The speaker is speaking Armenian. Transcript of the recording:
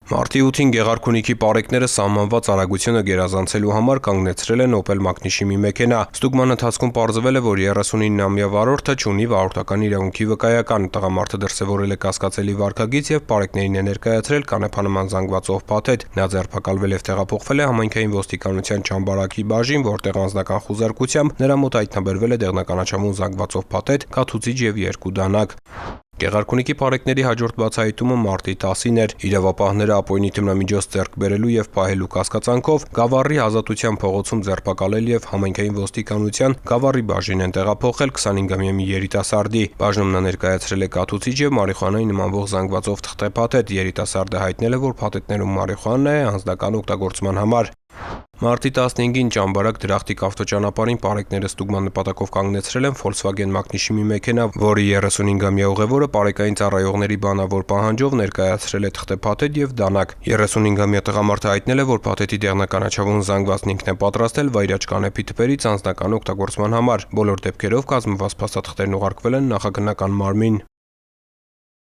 Մարտի 8-ին Գեղարքունիքի պարեկները սահմանված արագությունը գերազանցելու համար կանգնեցրել են Opel Magnishim-ի մեքենա։ Ստուգման ընթացքում պարզվել է, որ 39-ամյա վարորդը չունի վարորդական իրավունքի վկայական։ Տղամարդը դրսևորել է կասկածելի վարքագիծ եւ պարեկներին է ներկայացրել կանեփանման զանգվածով փաթեթ։ Նա ձերբակալվել եւ տեղափոխվել է համայնքային ոստիկանության Չամբարակի բաժին, որտեղ անձնական խուզարկությամբ նրա մոտ հայտնաբերվել է դեղնականաչավուն զանգվածով փաթեթ, կաթուցիչ եւ 2 դանակ։ Գեղարքունիքի պարեկների հաջորդ բացահայտումը մարտի 10-ին էր։ Իրավապահները ապօրինի թմրամիջոց ձեռք բերելու եւ պահելու կասկածանքով Գավառի Ազատության փողոցում ձերբակալել եւ համայնքային ոստիկանության Գավառի բաժին են տեղափոխել 25-ամյա մի երիտասարդի։ Բաժնում նա ներկայացրել է կաթուցիչ եւ մարիխուանայի նմանվող զանգվածով թղթե փաթեթ։ Երիտասարդը հայտնել է, որ փաթեթներում մարիխուանա է անձնական օգտագործման համար։ Մարտի 15-ին Ճամբարակ դրախտիկ ավտոճանապարհին պարեկները ստուգման նպատակով կանգնեցրել են Volkswagen Magnishim-ի մեքենա, որի 35-ամյա ուղևորը պարեկային ծառայողների բանավոր պահանջով ներկայացրել է թղթե փաթեթ եւ դանակ։ 35-ամյա տղամարդը հայտնել է, որ փաթեթի դեղնականաչավուն զանգվածն ինքն է պատրաստել վայրաճ կանեփի թփերից անձնական օգտագործման համար։ Բոլոր դեպքերով կազմված փաստաթղթերն ուղարկվել են նախագնական մարմին։